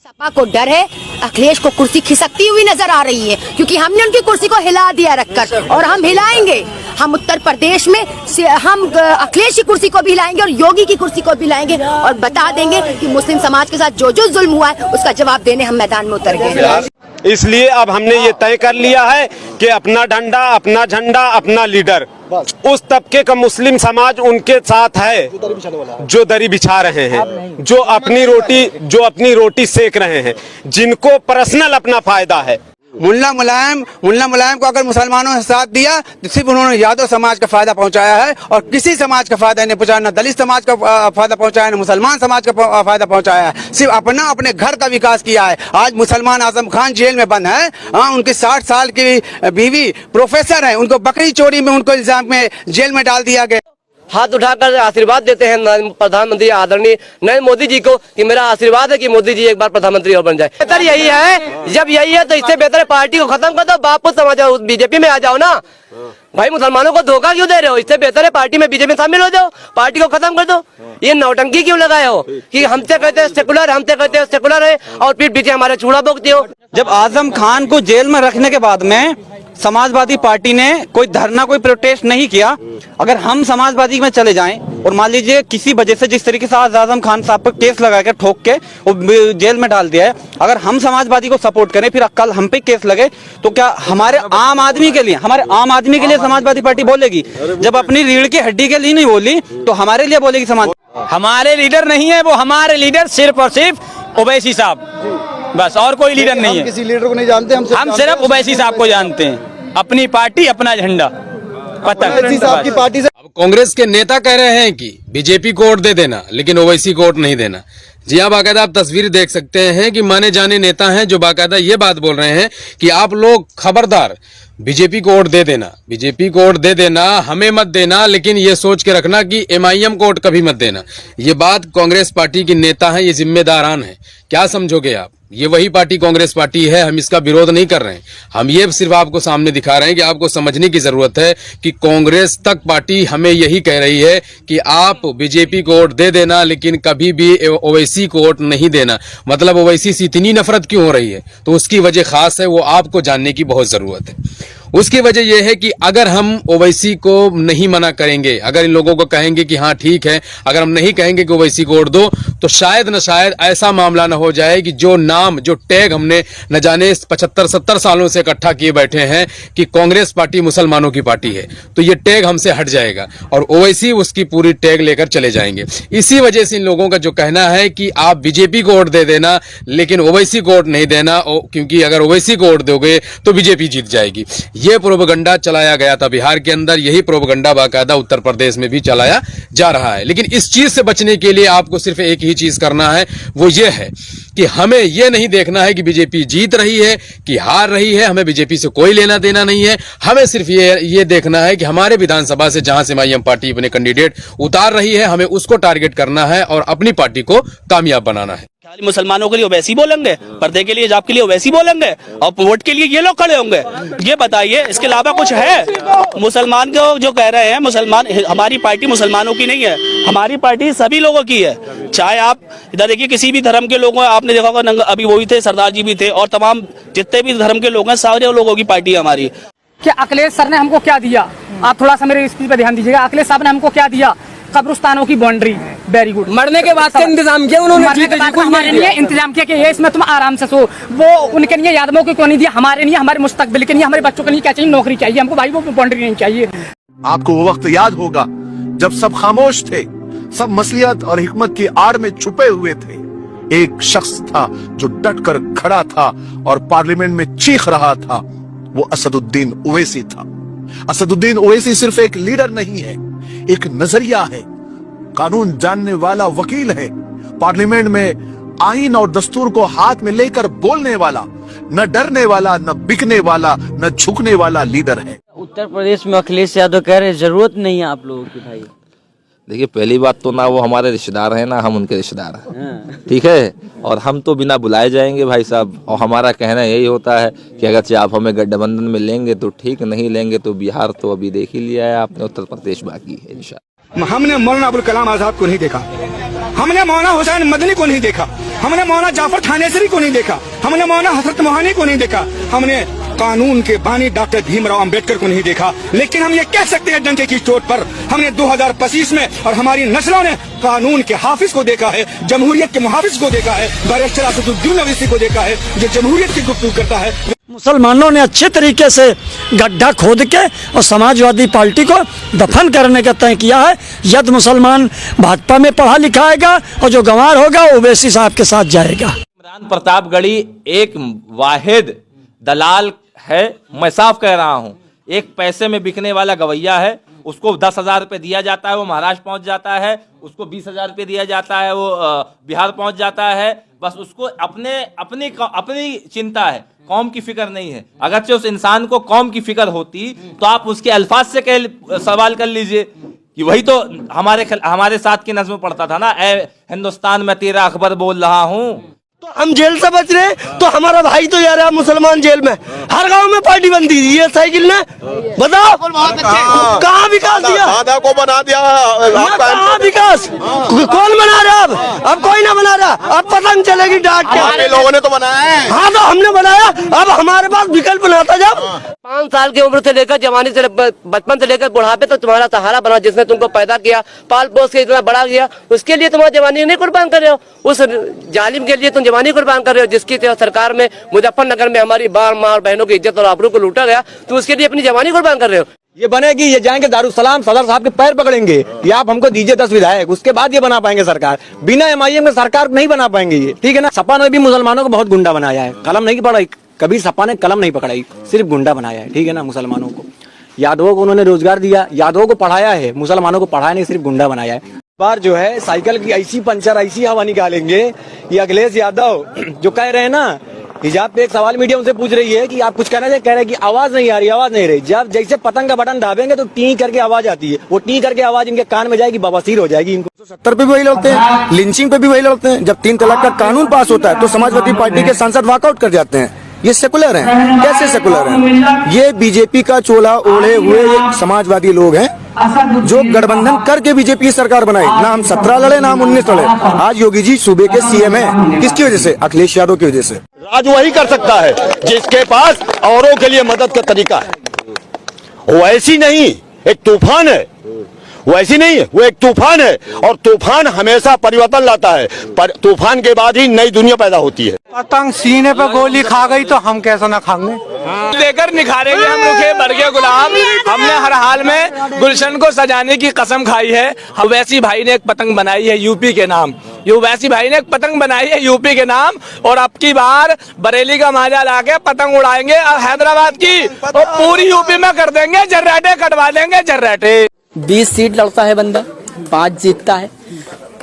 सपा को डर है अखिलेश को कुर्सी खिसकती हुई नजर आ रही है, क्योंकि हमने उनकी कुर्सी को हिला दिया रखकर, और हम हिलाएंगे। हम उत्तर प्रदेश में हम अखिलेश की कुर्सी को भी हिलाएंगे और योगी की कुर्सी को भी हिलाएंगे, और बता देंगे कि मुस्लिम समाज के साथ जो जो जुल्म हुआ है उसका जवाब देने हम मैदान में उतर गए। इसलिए अब हमने ये तय कर लिया है कि अपना डंडा, अपना झंडा, अपना लीडर, उस तबके का मुस्लिम समाज उनके साथ है जो दरी बिछा रहे हैं, जो अपनी रोटी सेक रहे हैं, जिनको पर्सनल अपना फायदा है। मुल्ला मुलायम को अगर मुसलमानों ने साथ दिया तो सिर्फ उन्होंने यादव समाज का फायदा पहुंचाया है, और किसी समाज का फायदा नहीं पहुंचाया, न दलित समाज का फायदा पहुंचाया, न मुसलमान समाज का फायदा पहुंचाया है। सिर्फ अपने घर का विकास किया है। आज मुसलमान आजम खान जेल में बंद है, उनकी 60 साल की बीवी प्रोफेसर है, उनको बकरी चोरी में उनको इल्जाम में जेल में डाल दिया गया। हाथ उठाकर आशीर्वाद देते हैं प्रधानमंत्री आदरणीय नरेंद्र मोदी जी को कि मेरा आशीर्वाद है कि मोदी जी एक बार प्रधानमंत्री और बन जाए। बेहतर यही है, जब यही है तो इससे बेहतर पार्टी को खत्म कर दो, बापू समाज बीजेपी में आ जाओ ना भाई। मुसलमानों को धोखा क्यों दे रहे हो? इससे बेहतर है पार्टी में बीजेपी में शामिल हो जाओ, पार्टी को खत्म कर दो। ये नौटंकी क्यों लगाए हो कि हमसे कहते हैं सेकुलर, हमसे कहते हैं सेकुलर है, और पीठ पीछे हमारे चूड़ा बोकते हो। जब आजम खान को जेल में रखने के बाद में समाजवादी पार्टी ने कोई धरना, कोई प्रोटेस्ट नहीं किया, अगर हम समाजवादी में चले जाएं और मान लीजिए किसी वजह से जिस तरीके से आज आजम खान साहब पर केस लगा के ठोक के वो जेल में डाल दिया है, अगर हम समाजवादी को सपोर्ट करें फिर कल हम पे केस लगे तो क्या हमारे आम आदमी के लिए समाजवादी पार्टी बोलेगी? जब अपनी रीढ़ की हड्डी के लिए नहीं बोली तो हमारे लिए बोलेगी समाज। हमारे लीडर नहीं है वो, हमारे लीडर सिर्फ और सिर्फ ओवैसी साहब, बस और कोई लीडर नहीं है। किसी लीडर को नहीं जानते हम सिर्फ ओवैसी साहब को जानते हैं, अपनी पार्टी अपना झंडा साहब की पार्टी से। अब कांग्रेस के नेता कह रहे हैं कि बीजेपी को वोट दे देना लेकिन ओवैसी को वोट नहीं देना। जी हाँ, बाकायदा आप तस्वीर देख सकते हैं कि माने जाने नेता हैं जो बाकायदा ये बात बोल रहे हैं कि आप लोग खबरदार बीजेपी को वोट दे देना, बीजेपी को वोट दे देना, हमें मत देना, लेकिन ये सोच के रखना कि एमआईएम को वोट कभी मत देना। ये बात कांग्रेस पार्टी की नेता है, ये जिम्मेदारान है। क्या समझोगे आप? ये वही पार्टी कांग्रेस पार्टी है, हम इसका विरोध नहीं कर रहे हैं, हम ये सिर्फ आपको सामने दिखा रहे हैं कि आपको समझने की जरूरत है कि कांग्रेस तक पार्टी हमें यही कह रही है कि आप बीजेपी को वोट दे देना लेकिन कभी भी ओवैसी को वोट नहीं देना। मतलब ओवैसी से इतनी नफरत क्यों हो रही है? तो उसकी वजह खास है, वो आपको जानने की बहुत जरूरत है। उसकी वजह यह है कि अगर हम ओवैसी को नहीं मना करेंगे, अगर इन लोगों को कहेंगे कि हाँ ठीक है, अगर हम नहीं कहेंगे कि ओवैसी को वोट दो, तो शायद न शायद ऐसा मामला न हो जाए कि जो नाम, जो टैग हमने न जाने 75-70 सालों से इकट्ठा किए बैठे हैं कि कांग्रेस पार्टी मुसलमानों की पार्टी है, तो ये टैग हमसे हट जाएगा और ओवैसी उसकी पूरी टैग लेकर चले जाएंगे। इसी वजह से इन लोगों का जो कहना है कि आप बीजेपी को वोट दे देना लेकिन ओवैसी को वोट नहीं देना, क्योंकि अगर ओवैसी को वोट दोगे तो बीजेपी जीत जाएगी। ये प्रोपेगेंडा चलाया गया था बिहार के अंदर, यही प्रोपेगेंडा बाकायदा उत्तर प्रदेश में भी चलाया जा रहा है। लेकिन इस चीज से बचने के लिए आपको सिर्फ एक ही चीज करना है, वो ये है कि हमें ये नहीं देखना है कि बीजेपी जीत रही है कि हार रही है, हमें बीजेपी से कोई लेना देना नहीं है। हमें सिर्फ ये देखना है कि हमारे विधानसभा से जहां से एमआईएम पार्टी अपने कैंडिडेट उतार रही है, हमें उसको टारगेट करना है और अपनी पार्टी को कामयाब बनाना है। खाली मुसलमानों के लिए ओवैसी बोलेंगे, पर्दे के लिए, जाप के लिए ओवैसी बोलेंगे, और वोट के लिए ये लोग खड़े होंगे? ये बताइए, इसके अलावा कुछ है? मुसलमान को जो कह रहे हैं, मुसलमान, हमारी पार्टी मुसलमानों की नहीं है, हमारी पार्टी सभी लोगों की है। चाहे आप इधर देखिए, किसी भी धर्म के लोगों, आपने देखा होगा अभी वो भी थे, सरदार जी भी थे, और तमाम जितने भी धर्म के लोग हैं, सारे लोगों की पार्टी है हमारी। कि अखिलेश सर ने हमको क्या दिया? आप थोड़ा सा मेरे स्पीच पे ध्यान दीजिएगा। अखिलेश साहब ने हमको क्या दिया? कब्रिस्तानों की बाउंड्री, वेरी गुड। मरने के बाद से इंतजाम किया उन्होंने, मरने के बाद हमारे लिए इंतजाम किया कि ये इसमें तुम आराम से सो। वो उनके लिए यादवों को क्यों नहीं दिया? हमारे लिए, हमारे मुस्तकबिल के लिए, हमारे बच्चों के लिए क्या चाहिए? नौकरी चाहिए हमको भाई, वो बाउंड्री नहीं चाहिए। आपको वो वक्त याद होगा जब सब खामोश थे, सब मसलियत और हिकमत की आड़ में छुपे हुए थे। एक शख्स था जो डट कर खड़ा था और पार्लियामेंट में चीख रहा था, वो असदुद्दीन ओवैसी था। असदुद्दीन ओवैसी सिर्फ एक लीडर नहीं है, एक नजरिया है, कानून जानने वाला वकील है, पार्लियामेंट में आईन और दस्तूर को हाथ में लेकर बोलने वाला, न डरने वाला, न बिकने वाला, न झुकने वाला लीडर है। उत्तर प्रदेश में अखिलेश यादव कह रहे जरूरत नहीं है आप लोगों की। भाई देखिए, पहली बात तो ना वो हमारे रिश्तेदार हैं ना हम उनके रिश्तेदार हैं, ठीक है, और हम तो बिना बुलाए जाएंगे भाई साहब। और हमारा कहना यही होता है कि अगर आप हमें गठबंधन में लेंगे तो ठीक, नहीं लेंगे तो बिहार तो अभी देख ही लिया है आपने, उत्तर प्रदेश बाकी है इंशाल्लाह। हमने मौलाना अबुल कलाम आजाद को नहीं देखा, हमने मौलाना हुसैन मदनी को नहीं देखा, हमने मौलाना जाफर थानेसरी को नहीं देखा, हमने मौलाना हजरत मोहानी को नहीं देखा, हमने कानून के बानी डॉक्टर भीमराव अंबेडकर को नहीं देखा। लेकिन हम ये कह सकते हैं डंके की चोट पर, हमने 2025 में और हमारी नस्लों ने कानून के हाफिज को देखा है, जमहूरियत के मुहाफिज को देखा है, बैरिस्टर असदुद्दीन ओवैसी को देखा है जो जमहूरियत की गुफ्तगू करता है। मुसलमानों ने अच्छे तरीके से गड्ढा खोद के और समाजवादी पार्टी को दफन करने का तय किया है। यदि मुसलमान भाजपा में पढ़ा लिखा आएगा और जो गंवार होगा ओवैसी साहब के साथ जाएगा। इमरान प्रतापगढ़ी एक वाहिद दलाल है, मैं साफ कह रहा हूँ। एक पैसे में बिकने वाला गवैया है, उसको 10,000 रुपये दिया जाता है, वो महाराष्ट्र पहुंच जाता है, उसको 20,000 रुपये दिया जाता है, वो बिहार पहुंच जाता है। बस उसको अपनी चिंता है, कौम की फिक्र नहीं है। अगरचे उस इंसान को कौम की फिक्र होती तो आप उसके अल्फाज से सवाल कर लीजिए कि वही तो हमारे साथ की नज़्म पढ़ता था ना, ए हिंदुस्तान में तेरा अखबर बोल रहा हूँ। तो हम जेल से बच रहे, तो हमारा भाई तो यार मुसलमान जेल में, हर गांव में पार्टी बन दी ये साइकिल ने, बताओ कहाँ विकास दिया, दादा को बना दिया, कहाँ विकास, कौन बना रहा अब कोई ना बना रहा, अब पतंग चलेगी डांट के। हमारे लोगों ने तो बनाया है। हाँ तो हमने बनाया, अब हमारे पास विकल्प बनाता जब 5 साल की उम्र से लेकर जवानी से, बचपन से लेकर बुढ़ापे तो तुम्हारा सहारा बना, जिसने तुमको पैदा किया, पाल पोस के इतना बड़ा किया, उसके लिए तुम्हारी जवानी नहीं कुर्बान कर रहे हो, उस जालिम के लिए तुम जवानी कुर्बान कर रहे हो, जिसकी सरकार में मुजफ्फरनगर में हमारी बार मार बहनों की इज्जत और आबरू को लूटा गया, तो उसके लिए अपनी जवानी कुर्बान कर रहे हो। ये बनेगी, ये जाएंगे दारुसलाम सदर साहब के पैर पकड़ेंगे कि आप हमको दीजिए 10 विधायक, उसके बाद ये बना पाएंगे सरकार। बिना MIM में सरकार नहीं बना पाएंगे ये, ठीक है ना। सपा ने भी मुसलमानों को बहुत गुंडा बनाया है, कलम नहीं पढ़ाई, कभी सपा ने कलम नहीं पकड़ाई, सिर्फ गुंडा बनाया है, ठीक है ना। मुसलमानों को, यादवों को उन्होंने रोजगार दिया, यादवों को पढ़ाया है, मुसलमानों को पढ़ाया नहीं, सिर्फ गुंडा बनाया है। बार जो है साइकिल की ऐसी पंचर, ऐसी हवा निकालेंगे। ये अखिलेश यादव जो कह रहे हैं ना, हिजाब पे एक सवाल मीडिया उनसे पूछ रही है कि आप कुछ कहना चाहिए, कह रहे हैं कि आवाज नहीं आ रही, आवाज नहीं रही। जब जैसे पतंग का बटन दाबेंगे तो टी करके आवाज आती है, वो टी करके आवाज इनके कान में जाएगी, बवासीर हो जाएगी इनको। 70 पे भी वही लड़ते हैं, लिंचिंग पे भी वही लड़ते हैं। जब 3 तलाक का कानून पास होता है तो समाजवादी पार्टी के सांसद वॉकआउट कर जाते हैं। ये सेकुलर हैं, कैसे सेकुलर हैं? ये बीजेपी का चोला ओढ़े हुए समाजवादी लोग हैं जो गठबंधन करके बीजेपी की सरकार बनाई। ना हम 17 लड़े, ना हम 19 लड़े। आज योगी जी सूबे के CM है, किसकी वजह से? अखिलेश यादव की वजह से। राज वही कर सकता है जिसके पास औरों के लिए मदद का तरीका है। वैसी नहीं, एक तूफान है, वैसी नहीं है, वो एक तूफान है, और तूफान हमेशा परिवर्तन लाता है, पर तूफान के बाद ही नई दुनिया पैदा होती है। पतंग सीने पर गोली खा गई तो हम कैसा ना खाएंगे, लेकर निखारेंगे हम रुखे बरगे गुलाम। हमने हर हाल में गुलशन को सजाने की कसम खाई है। ओवैसी भाई ने एक पतंग बनाई है यूपी के नाम, ओवैसी भाई ने एक पतंग बनाई है यूपी के नाम, और अब की बार बरेली का माजा लाके पतंग उड़ाएंगे और हैदराबाद की और पूरी यूपी में कर देंगे, जर्राटे कटवा देंगे, जर्राटे। 20 सीट लड़ता है बंदा, 5 जीतता है,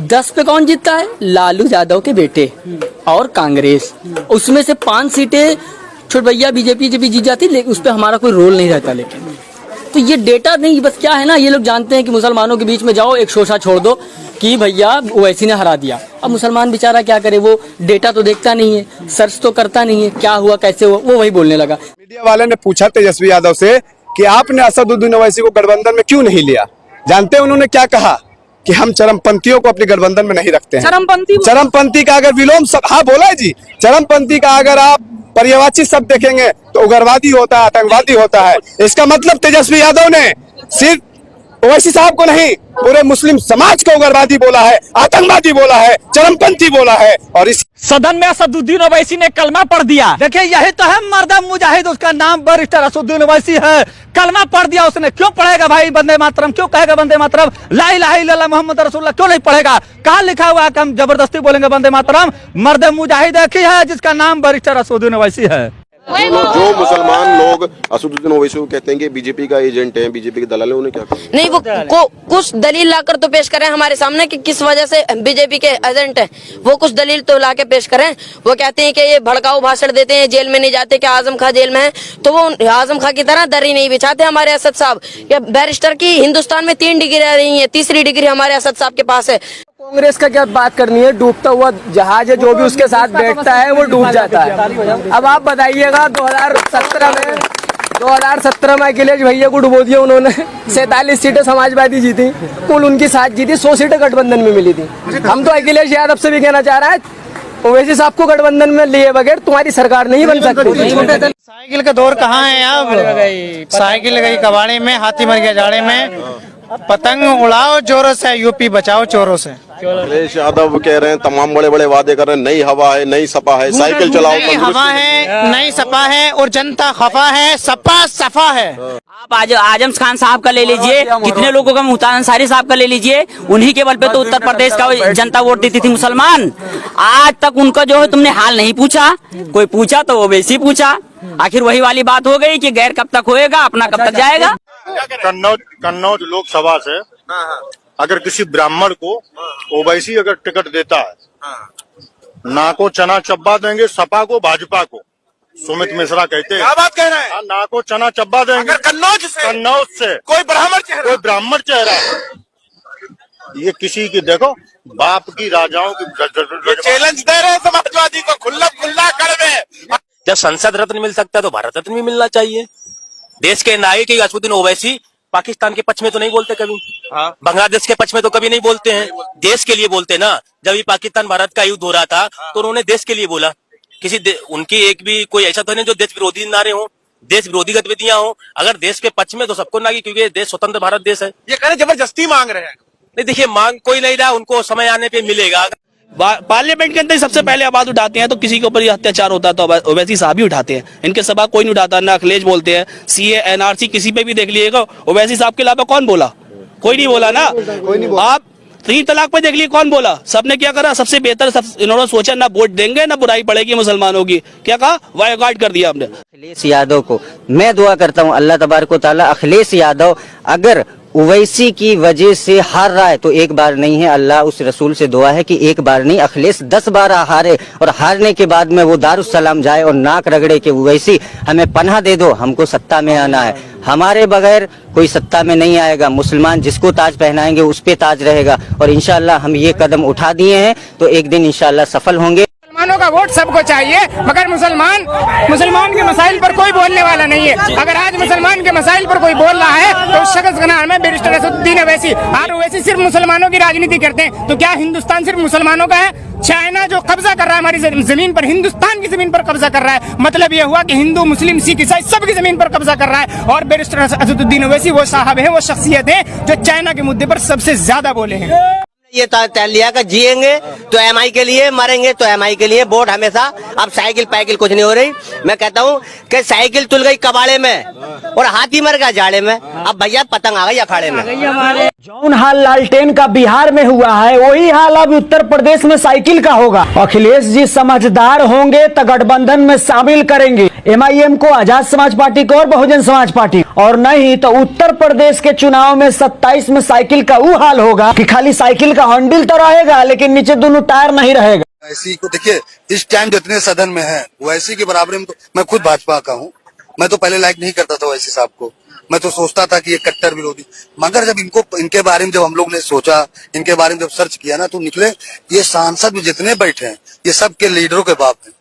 10 पे कौन जीतता है? लालू यादव के बेटे और कांग्रेस। उसमें से 5 सीटें छोट भैया बीजेपी जब भी जीत जाती, लेकिन उस पर हमारा कोई रोल नहीं रहता। लेकिन तो ये डेटा नहीं, बस क्या है ना, ये लोग जानते हैं कि मुसलमानों के बीच में जाओ, एक शोषा छोड़ दो कि भैया ओवैसी ने हरा दिया। अब मुसलमान बेचारा क्या करे, वो डेटा तो देखता नहीं है, सर्च तो करता नहीं है, क्या हुआ कैसे हुआ, वो वही बोलने लगा। मीडिया वाले ने पूछा तेजस्वी यादव से कि आपने असदुद्दीन ओवैसी को गठबंधन में क्यों नहीं लिया? जानते हैं उन्होंने क्या कहा? कि हम चरमपंथियों को अपने गठबंधन में नहीं रखते हैं। चरमपंथी का अगर विलोम सब, हाँ बोला है जी, चरमपंथी का अगर आप पर्यायवाची शब्द देखेंगे तो उग्रवादी होता है, आतंकवादी होता है। इसका मतलब तेजस्वी यादव ने सिर्फ ओवैसी साहब को नहीं, पूरे मुस्लिम समाज को उग्रवादी बोला है, आतंकवादी बोला है, चरमपंथी बोला है। और इस सदन में असदुद्दीन ओवैसी ने कलमा पढ़ दिया। देखिए यही तो है मर्दा मुजाहिद, उसका नाम बैरिस्टर असदुद्दीन ओवैसी है। कलमा पढ़ दिया उसने, क्यों पढ़ेगा भाई वंदे मातरम? क्यों कहेगा वंदे मातरम? ला इलाहा इल्लल्लाह मोहम्मद रसूलुल्लाह क्यों नहीं पढ़ेगा? कहाँ लिखा हुआ है कि हम जबरदस्ती बोलेंगे वंदे मातरम? मर्द मुजाहिद एक ही है जिसका नाम बैरिस्टर असदुद्दीन ओवैसी है। जो मुसलमान लोग असदुद्दीन ओवैसी को कहते हैं कि बीजेपी का एजेंट है, बीजेपी के दलाल है, उन्हें क्या कहा? नहीं, वो कुछ दलील लाकर तो पेश करें हमारे सामने कि किस वजह से बीजेपी के एजेंट हैं। वो कुछ दलील तो लाके पेश करें। वो कहते हैं कि ये भड़काऊ भाषण देते हैं, जेल में नहीं जाते, कि आजम खां जेल में है, तो वो आजम खां की तरह दरी नहीं बिछाते हमारे असद साहब। या बैरिस्टर की हिंदुस्तान में 3 डिग्री रही है, 3री डिग्री हमारे असद साहब के पास है। कांग्रेस का क्या बात करनी है? डूबता हुआ जहाज है, जो भी उसके साथ बैठता है वो डूब जाता है। अब आप बताइएगा 2017 में अखिलेश भैया को डुबो दिया उन्होंने। 47 सीटें समाजवादी जीती, कुल उनकी 7 जीती, 100 सीटें गठबंधन में मिली थी। हम तो अखिलेश यादव से भी कहना चाह रहा है, ओवैसी साहब को गठबंधन में लिए बगैर तुम्हारी सरकार नहीं बन सकती। साइकिल का दौर कहाँ है अब? साइकिल गई कबाड़े में, हाथी मर गया जाड़े में। पतंग उड़ाओ जोरों से, यूपी बचाओ चोरों से। अखिलेश यादव कह रहे हैं तमाम बड़े बड़े वादे कर रहे हैं, नई हवा है, नई सपा है, साइकिल चलाओ। नई हवा है, नई सपा है और जनता खफा है, सपा सफा है। आप आजम खान साहब का ले लीजिए, कितने लोगों का मुल्तान अंसारी साहब का ले लीजिए, उन्हीं के बल पे तो उत्तर प्रदेश का जनता वोट देती थी मुसलमान। आज तक उनका जो है तुमने हाल नहीं पूछा, कोई पूछा तो वो वैसी पूछा। आखिर वही वाली बात हो गई कि गैर कब तक होएगा, अपना कब तक जाएगा। कन्नौज लोकसभा से अगर किसी ब्राह्मण को ओवैसी अगर टिकट देता है, ना को चना चब्बा देंगे सपा को भाजपा को। सुमित मिश्रा कहते हैं, क्या बात कह रहे हैं? ना को चना चब्बा देंगे कन्नौज से कोई ब्राह्मण चेहरा ये किसी की देखो बाप की राजाओं की चैलेंज दे रहे हैं समाजवादी को खुल्ला कर में। जब संसद रत्न मिल सकता है तो भारत रत्न भी मिलना चाहिए। देश के नायक असदुद्दीन ओवैसी पाकिस्तान के पक्ष में तो नहीं बोलते कभी, बांग्लादेश के पक्ष में तो कभी नहीं बोलते हैं, देश के लिए बोलते ना। जब ये पाकिस्तान भारत का युद्ध हो रहा था तो उन्होंने देश के लिए बोला। उनकी एक भी कोई ऐसा तो नहीं जो देश विरोधी नारे हो, देश विरोधी गतिविधियां हो। अगर देश के पक्ष में तो सबको ना, क्योंकि देश स्वतंत्र भारत देश है। ये कह रहे जबरदस्ती मांग रहे हैं। नहीं देखिए, मांग कोई नहीं रहा, उनको समय आने पे मिलेगा। पार्लियामेंट के अंदर सबसे पहले आवाज उठाते हैं तो किसी के ऊपर अत्याचार होता है तो ओवैसी साहब ही उठाते हैं। इनके सभा कोई नहीं उठाता, ना अखिलेश बोलते हैं। सीए एनआरसी किसी पे भी देख लीजिएगा, ओवैसी साहब के अलावा कौन बोला? कोई नहीं बोला ना। आप 3 तलाक पे देख लीजिए कौन बोला? सबने क्या करा? सबसे बेहतर इन्होंने सोचा ना वोट देंगे ना बुराई पड़ेगी मुसलमानों की। क्या कहा? बायकॉट कर दिया हमने। अखिलेश यादव को मैं दुआ करता हूँ अल्लाह तबारक व तआला, अखिलेश यादव अगर ओवैसी की वजह से हार रहा है तो एक बार नहीं है, अल्लाह उस रसूल से दुआ है कि एक बार नहीं अखिलेश 10 बार हारे, और हारने के बाद में वो दारुस्सलाम जाए और नाक रगड़े के ओवैसी हमें पनाह दे दो, हमको सत्ता में आना है, हमारे बगैर कोई सत्ता में नहीं आएगा। मुसलमान जिसको ताज पहनाएंगे उस पे ताज रहेगा, और इंशाअल्लाह हम ये कदम उठा दिए हैं तो एक दिन इंशाअल्लाह सफल होंगे। मुसलमानों का वोट सबको चाहिए, मगर मुसलमान के मसाइल पर कोई बोलने वाला नहीं है। अगर आज मुसलमान के मसाइल पर कोई बोल रहा है तो उस शख्स का नाम है बैरिस्टर असदुद्दीन ओवैसी। और ओवैसी सिर्फ मुसलमानों की राजनीति करते हैं, तो क्या हिंदुस्तान सिर्फ मुसलमानों का है? चाइना जो कब्जा कर रहा है हमारी जमीन पर, हिंदुस्तान की जमीन पर कब्जा कर रहा है। मतलब ये हुआ कि हिंदू मुस्लिम सिख ईसाई सबकी जमीन पर कब्जा कर रहा है। और बैरिस्टर असदुद्दीन ओवैसी वो साहब है, वो शख्सियत है जो चाइना के मुद्दे पर सबसे ज्यादा बोले हैं। ये तय लिया कर जिएंगे तो एमआई के लिए, मरेंगे तो एमआई के लिए। वोट हमेशा, अब साइकिल पैकिल कुछ नहीं हो रही। मैं कहता हूँ कि साइकिल तुल गई कबाड़े में और हाथी मर गया जाड़े में, अब भैया पतंग आ गई अखाड़े में। जौन हाल लालटेन का बिहार में हुआ है वही हाल अब उत्तर प्रदेश में साइकिल का होगा। अखिलेश जी समझदार होंगे तो गठबंधन में शामिल करेंगे एमआईएम को, आजाद समाज पार्टी को और बहुजन समाज पार्टी, और नहीं तो उत्तर प्रदेश के चुनाव में 27 में साइकिल का वो हाल होगा कि खाली साइकिल का हैंडल तो रहेगा लेकिन नीचे दोनों टायर नहीं रहेगा। ऐसी को देखिए, इस टाइम जितने सदन में है वैसी के बराबर में तो मैं खुद भाजपा का हूँ। मैं तो पहले लाइक नहीं करता था वैसी साहब को, मैं तो सोचता था कि ये कट्टर विरोधी, मगर जब इनके बारे में जब हम लोग ने सोचा, इनके बारे में जब सर्च किया ना तो निकले ये सांसद में जितने बैठे हैं ये सब के लीडरों के बाप हैं।